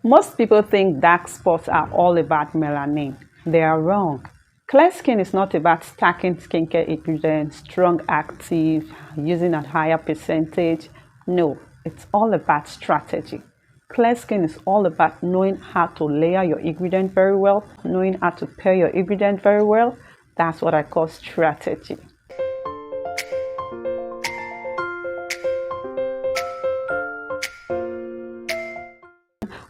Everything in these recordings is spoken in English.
Most people think dark spots are all about melanin. They are wrong. Clear skin is not about stacking skincare ingredients, strong active, using a higher percentage. No, it's all about strategy. Clear skin is all about knowing how to layer your ingredient very well, knowing how to pair your ingredient very well. That's what I call strategy.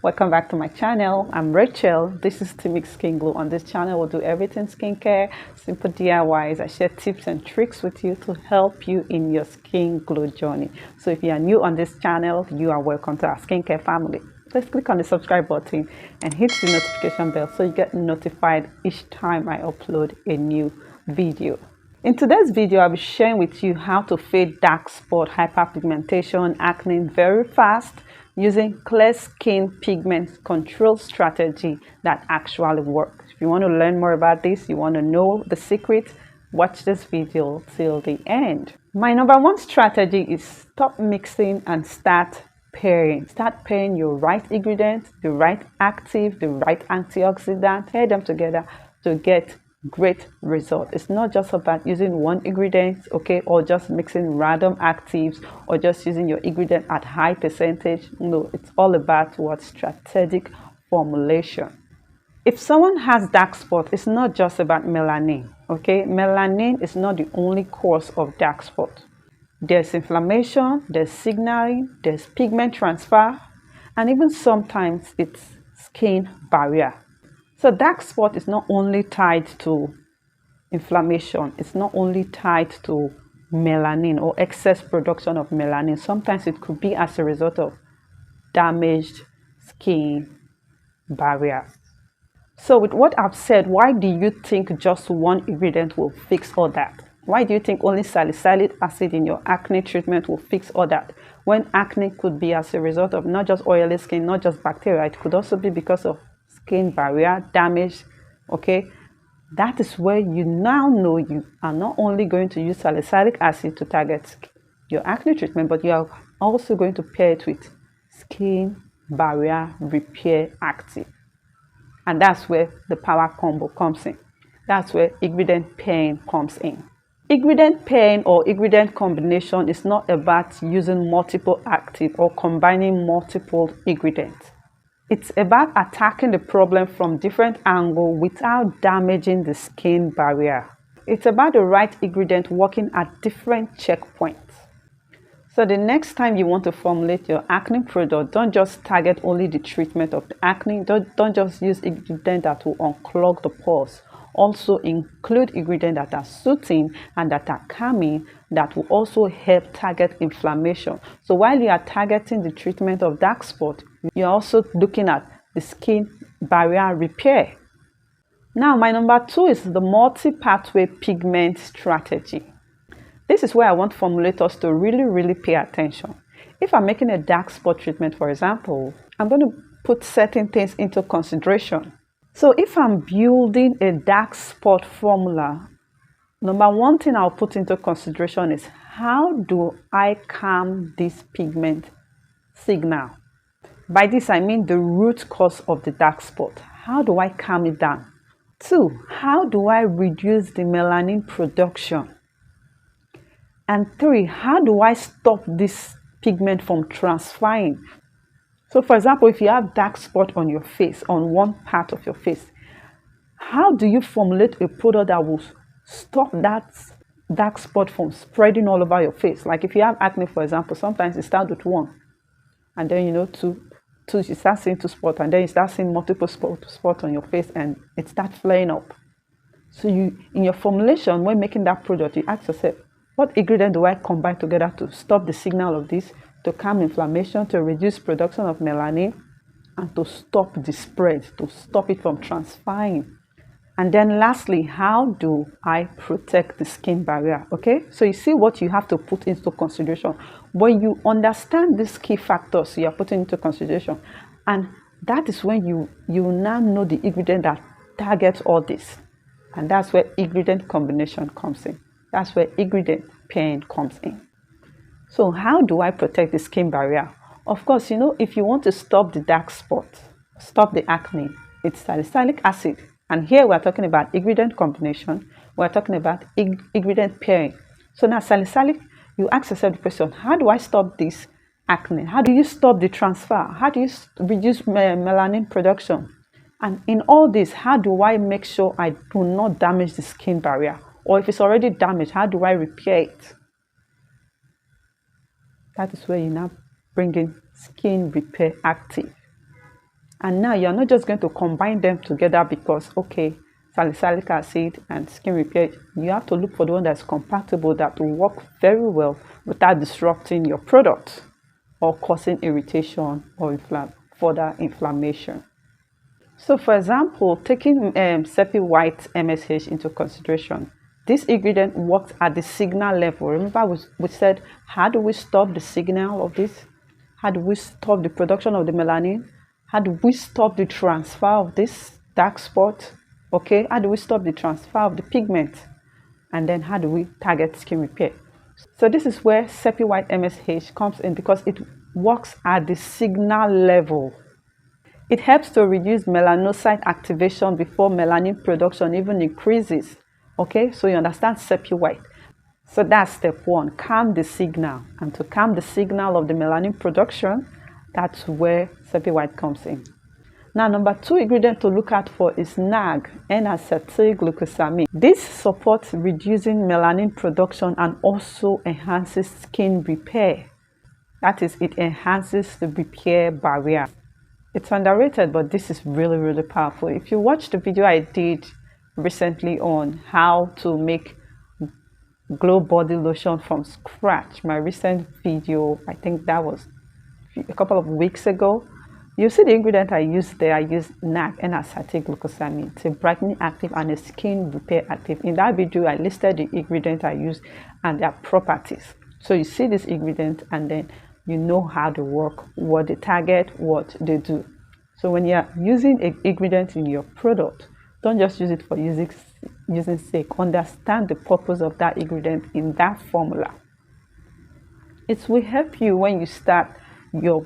Welcome back to my channel. I'm Rachel. This is Timix Skin Glow. On this channel, we'll do everything skincare, simple DIYs. I share tips and tricks with you to help you in your skin glow journey. So if you are new on this channel, you are welcome to our skincare family. Please click on the subscribe button and hit the notification bell so you get notified each time I upload a new video. In today's video, I'll be sharing with you how to fade dark spot, hyperpigmentation, acne very fast, using clear skin pigment control strategy that actually works. If you want to learn more about this, you want to know the secret, watch this video till the end. My number one strategy is stop mixing and start pairing. Start pairing your right ingredients, the right active, the right antioxidant, pair them together to get great result. It's not just about using one ingredient, okay, or just mixing random actives or just using your ingredient at high percentage. No, it's all about what strategic formulation. If someone has dark spot, it's not just about melanin, okay. Melanin is not the only cause of dark spot. There's inflammation, there's signaling, there's pigment transfer, and even sometimes it's skin barrier. So dark spot is not only tied to inflammation, it's not only tied to melanin or excess production of melanin. Sometimes it could be as a result of damaged skin barrier. So with what I've said, why do you think just one ingredient will fix all that? Why do you think only salicylic acid in your acne treatment will fix all that? When acne could be as a result of not just oily skin, not just bacteria, it could also be because of skin barrier damage, okay. That is where you now know you are not only going to use salicylic acid to target your acne treatment, but you are also going to pair it with skin barrier repair active. And that's where the power combo comes in. That's where ingredient pairing comes in. Ingredient pairing or ingredient combination is not about using multiple active or combining multiple ingredients. It's about attacking the problem from different angles without damaging the skin barrier. It's about the right ingredient working at different checkpoints. So the next time you want to formulate your acne product, don't just target only the treatment of the acne. Don't just use ingredients that will unclog the pores. Also include ingredients that are soothing and that are calming, that will also help target inflammation. So while you are targeting the treatment of dark spot, you're also looking at the skin barrier repair. Now, my number two is the multi-pathway pigment strategy. This is where I want formulators to really pay attention. If I'm making a dark spot treatment, for example, I'm going to put certain things into consideration. So if I'm building a dark spot formula, number one thing I'll put into consideration is how do I calm this pigment signal? By this, I mean the root cause of the dark spot. How do I calm it down? Two, how do I reduce the melanin production? And three, how do I stop this pigment from transferring? So for example, if you have dark spot on your face, on one part of your face, how do you formulate a product that will stop that dark spot from spreading all over your face? Like if you have acne, for example, sometimes it starts with one, and then two, you start seeing two spots, and then you start seeing multiple spots on your face, and it starts flaring up. So in your formulation, when making that product, you ask yourself, what ingredient do I combine together to stop the signal of this, to calm inflammation, to reduce production of melanin, and to stop the spread, to stop it from transferring? And then lastly, how do I protect the skin barrier? Okay, so you see what you have to put into consideration. When you understand these key factors you are putting into consideration, and that is when you now know the ingredient that targets all this. And that's where ingredient combination comes in. That's where ingredient pairing comes in. So how do I protect the skin barrier? Of course, if you want to stop the dark spot, stop the acne. It's salicylic acid. And here we're talking about ingredient combination. We're talking about ingredient pairing. So now salicylic, you ask yourself the question, how do I stop this acne? How do you stop the transfer? How do you reduce melanin production? And in all this, how do I make sure I do not damage the skin barrier? Or if it's already damaged, how do I repair it? That is where you now bring in Skin Repair Active. And now you're not just going to combine them together because, okay, salicylic acid and skin repair, you have to look for the one that's compatible, that will work very well without disrupting your product or causing irritation or further inflammation. So for example, taking Sepi White MSH into consideration, this ingredient works at the signal level. Remember we said, how do we stop the signal of this? How do we stop the production of the melanin? How do we stop the transfer of this dark spot? Okay, how do we stop the transfer of the pigment? And then how do we target skin repair? So this is where Sepi White MSH comes in, because it works at the signal level. It helps to reduce melanocyte activation before melanin production even increases. Okay, so you understand Sepi White. So that's step one, calm the signal. And to calm the signal of the melanin production, that's where Sepi White comes in. Now, number 2 ingredient to look out for is NAG, N-acetylglucosamine. This supports reducing melanin production and also enhances skin repair. That is, it enhances the repair barrier. It's underrated, but this is really, really powerful. If you watch the video I did recently on how to make glow body lotion from scratch, my recent video, I think that was a couple of weeks ago, you see the ingredient I used there. I used NAC, N-acetylglucosamine. It's a brightening active and a skin repair active. In that video, I listed the ingredient I used and their properties. So you see this ingredient and then you know how they work, what they target, what they do. So when you're using an ingredient in your product, don't just use it for using sake. Understand the purpose of that ingredient in that formula. It will help you when you start your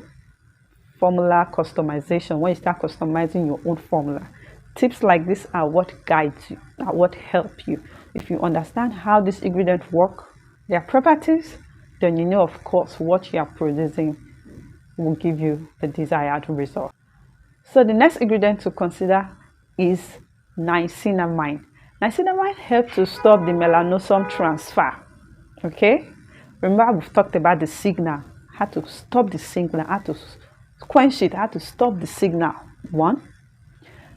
formula customization, when you start customizing your own formula. Tips like this are what guides you, are what help you. If you understand how these ingredients work, their properties, then you know, of course, what you are producing will give you the desired result. So the next ingredient to consider is niacinamide. Niacinamide helps to stop the melanosome transfer. Okay? Remember, we've talked about the signal, how to stop the signal, how to quench it, how to stop the signal. One.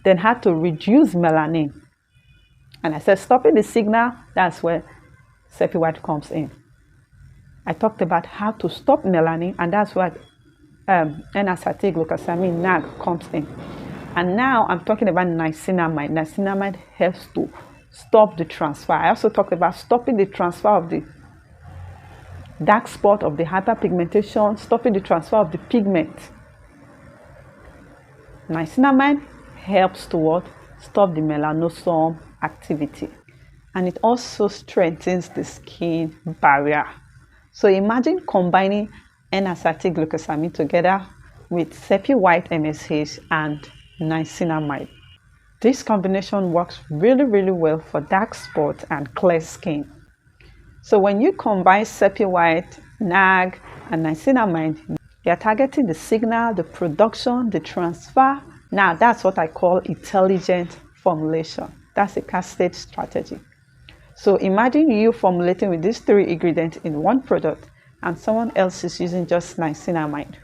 Then how to reduce melanin. And I said stopping the signal, that's where Sepi White comes in. I talked about how to stop melanin, and that's where N-acetylglucosamine, NAG, comes in. And now I'm talking about niacinamide. Niacinamide helps to stop the transfer. I also talked about stopping the transfer of the dark spot, of the hyperpigmentation, stopping the transfer of the pigment. Niacinamide helps to what? Stop the melanosome activity. And it also strengthens the skin barrier. So imagine combining N-acetylglucosamine together with Sepi White MSH and niacinamide. This combination works really, really well for dark spots and clear skin. So when you combine Sepi White, NAG, and niacinamide, you're targeting the signal, the production, the transfer. Now that's what I call intelligent formulation. That's a cascade strategy. So imagine you formulating with these 3 ingredients in one product and someone else is using just niacinamide,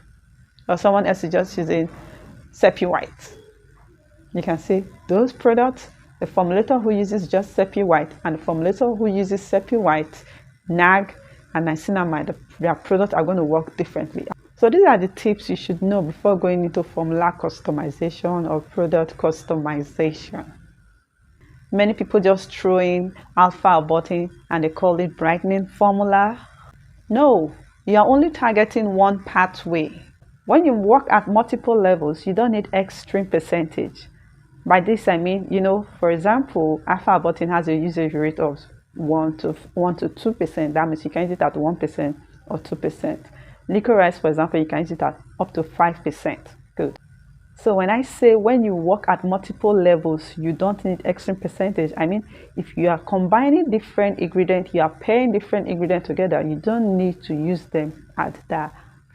or someone else is just using Sepi White. You can see those products, the formulator who uses just Sepi White and the formulator who uses Sepi White, NAG, and niacinamide, their products are going to work differently. So these are the tips you should know before going into formula customization or product customization. Many people just throw in alpha button and they call it brightening formula. No, you are only targeting one pathway. When you work at multiple levels, you don't need extreme percentage. By this I mean, for example, alpha button has a usage rate of 1 to 2%. That means you can use it at 1% or 2%. Licorice, for example, you can use it at up to 5%. Good. So when I say when you work at multiple levels, you don't need extreme percentage. I mean, if you are combining different ingredients, you are pairing different ingredients together, you don't need to use them at the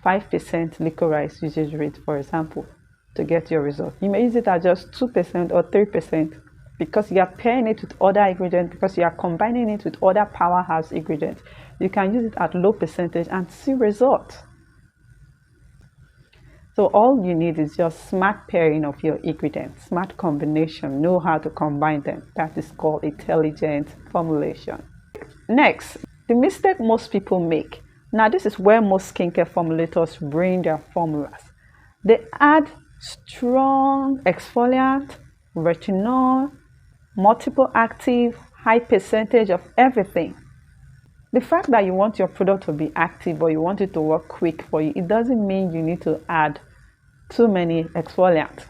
5% licorice usage rate, for example, to get your result. You may use it at just 2% or 3% because you are pairing it with other ingredients, because you are combining it with other powerhouse ingredients. You can use it at low percentage and see results. So all you need is just smart pairing of your ingredients, smart combination, know how to combine them. That is called intelligent formulation. Next, the mistake most people make. Now this is where most skincare formulators bring their formulas. They add strong exfoliant, retinol, multiple active, high percentage of everything. The fact that you want your product to be active or you want it to work quick for you, it doesn't mean you need to add too many exfoliants.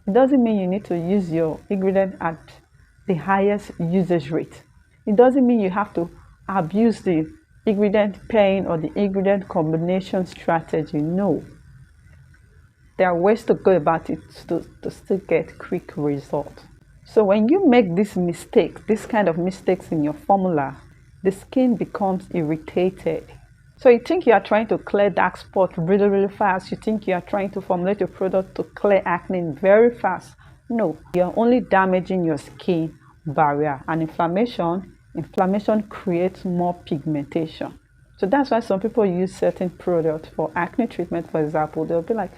It doesn't mean you need to use your ingredient at the highest usage rate. It doesn't mean you have to abuse the ingredient pairing or the ingredient combination strategy. No. There are ways to go about it to still get quick results. So when you make this kind of mistakes in your formula, the skin becomes irritated. So you think you are trying to clear dark spot really fast. You think you are trying to formulate your product to clear acne very fast. No, you're only damaging your skin barrier. And inflammation creates more pigmentation. So that's why some people use certain products for acne treatment, for example. They'll be like,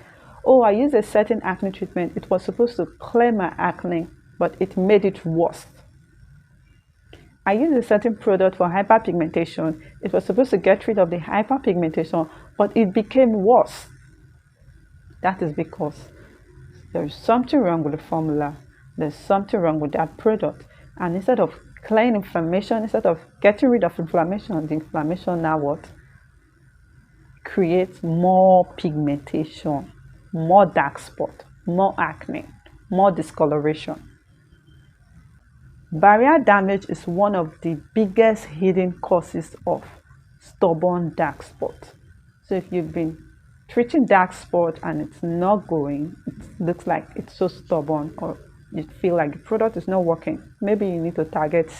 oh, I use a certain acne treatment. It was supposed to clear my acne, but it made it worse. I use a certain product for hyperpigmentation. It was supposed to get rid of the hyperpigmentation, but it became worse. That is because there is something wrong with the formula. There's something wrong with that product. And instead of clearing inflammation, instead of getting rid of inflammation, the inflammation now what? Creates more pigmentation, more dark spot, more acne, more discoloration. Barrier damage is one of the biggest hidden causes of stubborn dark spots. So if you've been treating dark spot and it's not going, it looks like it's so stubborn, or you feel like the product is not working, maybe you need to target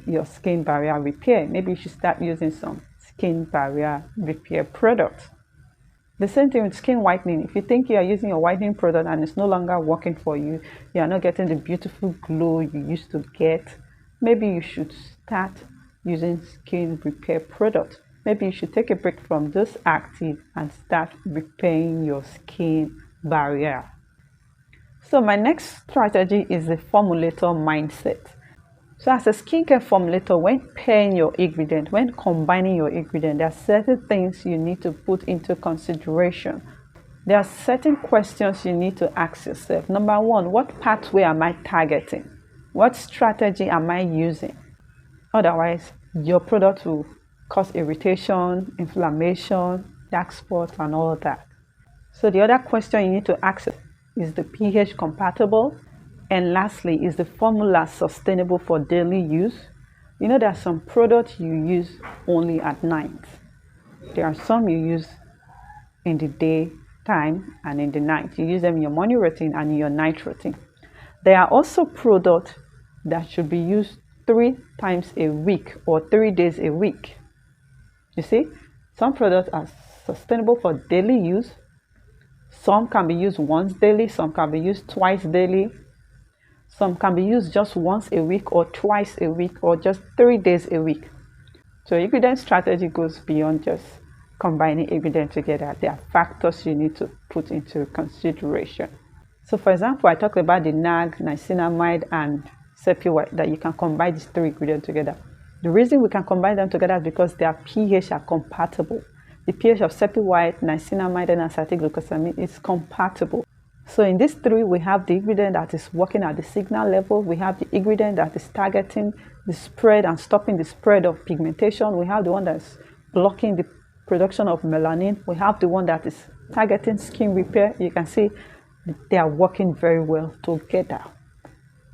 your skin barrier repair. Maybe you should start using some skin barrier repair products. The same thing with skin whitening. If you think you are using a whitening product and it's no longer working for you, you are not getting the beautiful glow you used to get, maybe you should start using skin repair products. Maybe you should take a break from this active and start repairing your skin barrier. So my next strategy is the formulator mindset. So as a skincare formulator, when pairing your ingredient, when combining your ingredient, there are certain things you need to put into consideration. There are certain questions you need to ask yourself. Number one, what pathway am I targeting? What strategy am I using? Otherwise, your product will cause irritation, inflammation, dark spots, and all of that. So the other question you need to ask is the pH compatible? And lastly, is the formula sustainable for daily use? You know, there are some products you use only at night. There are some you use in the daytime and in the night. You use them in your morning routine and in your night routine. There are also products that should be used 3 times a week or 3 days a week. You see, some products are sustainable for daily use. Some can be used once daily, some can be used twice daily. Some can be used just once a week or twice a week or just 3 days a week. So ingredient strategy goes beyond just combining ingredients together. There are factors you need to put into consideration. So for example, I talked about the NAG, niacinamide, and Sepia White, that you can combine these 3 ingredients together. The reason we can combine them together is because their pH are compatible. The pH of Sepia White, niacinamide, and acetylglucosamine is compatible. So in these 3, we have the ingredient that is working at the signal level. We have the ingredient that is targeting the spread and stopping the spread of pigmentation. We have the one that's blocking the production of melanin. We have the one that is targeting skin repair. You can see they are working very well together.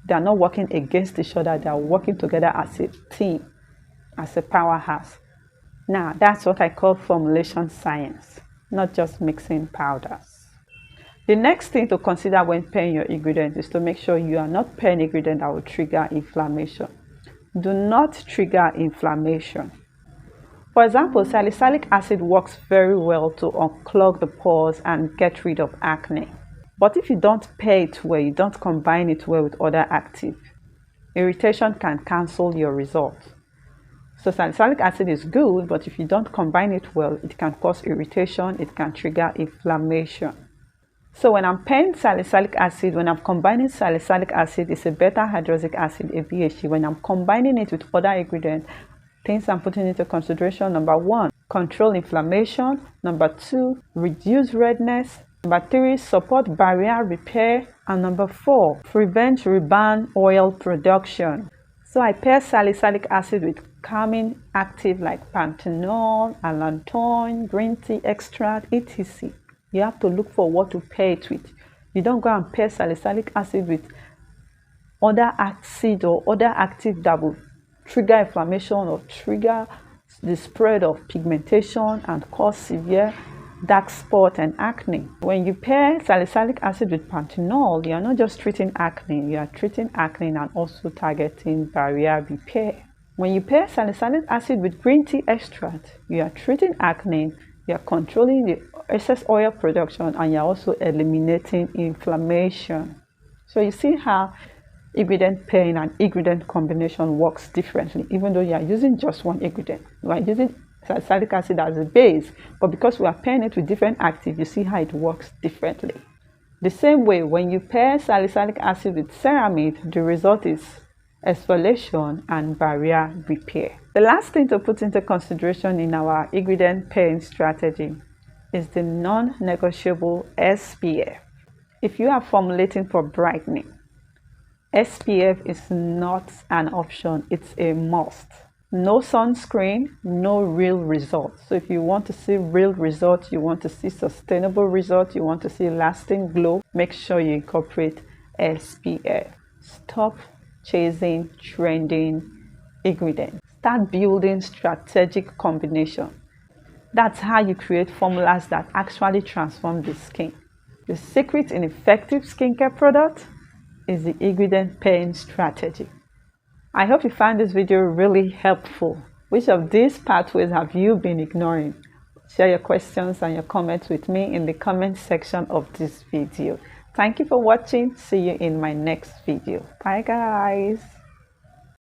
They are not working against each other. They are working together as a team, as a powerhouse. Now, that's what I call formulation science, not just mixing powders. The next thing to consider when pairing your ingredients is to make sure you are not pairing ingredients that will trigger inflammation. Do not trigger inflammation. For example, salicylic acid works very well to unclog the pores and get rid of acne. But if you don't pair it well, you don't combine it well with other actives, irritation can cancel your results. So salicylic acid is good, but if you don't combine it well, it can cause irritation, it can trigger inflammation. So when I'm pairing salicylic acid, when I'm combining salicylic acid, it's a beta-hydroxylic acid, a BHA. When I'm combining it with other ingredients, things I'm putting into consideration: number 1, control inflammation; number 2, reduce redness; number 3, support barrier repair; and number 4, prevent rebound oil production. So I pair salicylic acid with calming active like panthenol, allantoin, green tea extract, etc. You have to look for what to pair it with. You don't go and pair salicylic acid with other acid or other active that will trigger inflammation or trigger the spread of pigmentation and cause severe dark spot and acne. When you pair salicylic acid with panthenol, you are not just treating acne, you are treating acne and also targeting barrier repair. When you pair salicylic acid with green tea extract, you are treating acne, you are controlling the excess oil production, and you are also eliminating inflammation. So you see how ingredient pairing and ingredient combination works differently. Even though you are using just one ingredient, you are using salicylic acid as a base, but because we are pairing it with different actives, you see how it works differently. The same way, when you pair salicylic acid with ceramide, the result is exfoliation and barrier repair. The last thing to put into consideration in our ingredient pairing strategy is the non-negotiable SPF. If you are formulating for brightening, SPF is not an option, it's a must. No sunscreen, no real results. So if you want to see real results, you want to see sustainable results, you want to see lasting glow, make sure you incorporate SPF. Stop chasing trending ingredients. Start building strategic combination. That's how you create formulas that actually transform the skin. The secret in effective skincare products is the ingredient pairing strategy. I hope you found this video really helpful. Which of these pathways have you been ignoring? Share your questions and your comments with me in the comment section of this video. Thank you for watching. See you in my next video. Bye guys.